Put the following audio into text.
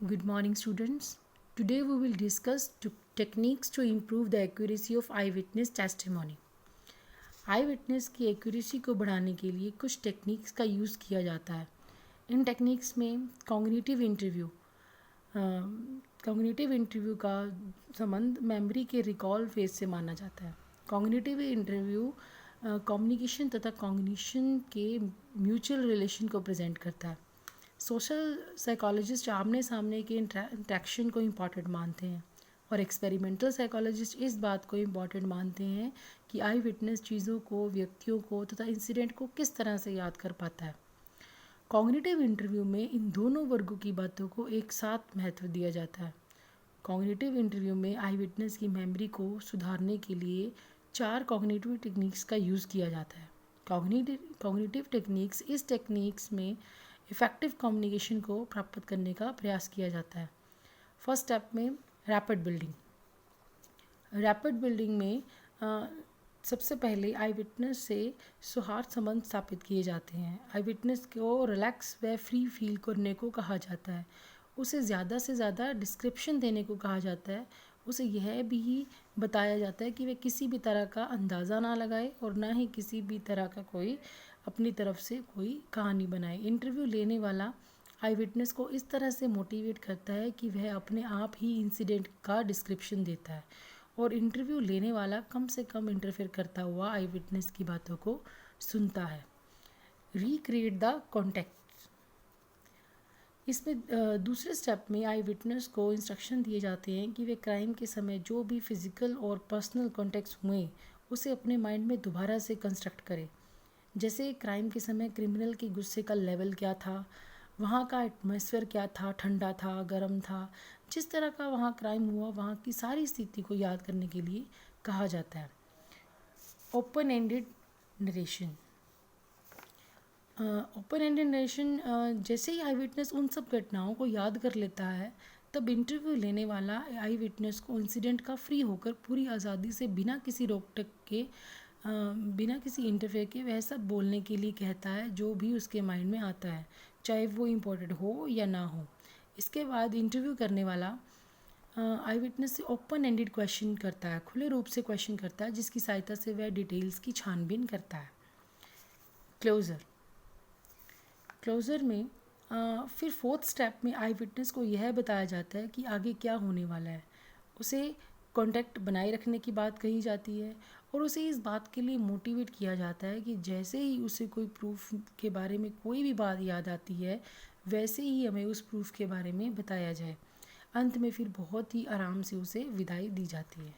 Good morning, students. Today we will discuss techniques to improve the accuracy of eyewitness testimony. I witness की accuracy को बढ़ाने के लिए कुछ टेक्निक्स का यूज़ किया जाता है. इन टेक्निक्स में कॉग्निटिव इंटरव्यू का संबंध मेमोरी के रिकॉल फेज से माना जाता है. कॉग्निटिव इंटरव्यू कम्युनिकेशन तथा कॉग्निशन के म्यूचुअल रिलेशन को प्रेजेंट करता है. सोशल साइकोलॉजिस्ट आमने सामने के इंट्रैक्शन को इम्पॉर्टेंट मानते हैं और एक्सपेरिमेंटल साइकोलॉजिस्ट इस बात को इम्पॉर्टेंट मानते हैं कि आई विटनेस चीज़ों को, व्यक्तियों को तथा इंसिडेंट को किस तरह से याद कर पाता है. कॉग्निटिव इंटरव्यू में इन दोनों वर्गों की बातों को एक साथ महत्व दिया जाता है. कॉग्निटिव इंटरव्यू में आई विटनेस की मेमोरी को सुधारने के लिए 4 कॉग्निटिव टेक्निक्स का यूज़ किया जाता है. कॉग्निटिव टेक्निक्स इस टेक्निक्स में इफ़ेक्टिव कम्युनिकेशन को प्राप्त करने का प्रयास किया जाता है. फर्स्ट स्टेप में रैपिड बिल्डिंग में सबसे पहले आई विटनेस से सौहार्द संबंध स्थापित किए जाते हैं. आई विटनेस को रिलैक्स व फ्री फील करने को कहा जाता है. उसे ज़्यादा से ज़्यादा डिस्क्रिप्शन देने को कहा जाता है. उसे यह भी बताया जाता है कि वह किसी भी तरह का अंदाज़ा ना लगाए और ना ही किसी भी तरह का कोई अपनी तरफ से कोई कहानी बनाए. इंटरव्यू लेने वाला आई विटनेस को इस तरह से मोटिवेट करता है कि वह अपने आप ही इंसिडेंट का डिस्क्रिप्शन देता है और इंटरव्यू लेने वाला कम से कम इंटरफेयर करता हुआ आई विटनेस की बातों को सुनता है. Recreate the context. इसमें दूसरे स्टेप में आई विटनेस को इंस्ट्रक्शन दिए जाते हैं कि वे क्राइम के समय जो भी फिज़िकल और पर्सनल कॉन्टेक्स्ट हुए उसे अपने माइंड में दोबारा से कंस्ट्रक्ट करे. जैसे क्राइम के समय क्रिमिनल के गुस्से का लेवल क्या था, वहाँ का एटमॉस्फेयर क्या था, ठंडा था, गर्म था, जिस तरह का वहाँ क्राइम हुआ वहाँ की सारी स्थिति को याद करने के लिए कहा जाता है. ओपन एंडेड नरेशन जैसे ही आई विटनेस उन सब घटनाओं को याद कर लेता है तब इंटरव्यू लेने वाला आई विटनेस को इंसिडेंट का फ्री होकर पूरी आज़ादी से बिना किसी रोक टोक के बिना किसी इंटरफेयर के वह सब बोलने के लिए कहता है जो भी उसके माइंड में आता है, चाहे वो इम्पोर्टेंट हो या ना हो. इसके बाद इंटरव्यू करने वाला आई विटनेस से ओपन एंडेड क्वेश्चन करता है, खुले रूप से क्वेश्चन करता है जिसकी सहायता से वह डिटेल्स की छानबीन करता है. क्लोज़र में फिर फोर्थ स्टेप में आई विटनेस को यह बताया जाता है कि आगे क्या होने वाला है. उसे कॉन्टैक्ट बनाए रखने की बात कही जाती है और उसे इस बात के लिए मोटिवेट किया जाता है कि जैसे ही उसे कोई प्रूफ के बारे में कोई भी बात याद आती है वैसे ही हमें उस प्रूफ के बारे में बताया जाए. अंत में फिर बहुत ही आराम से उसे विदाई दी जाती है.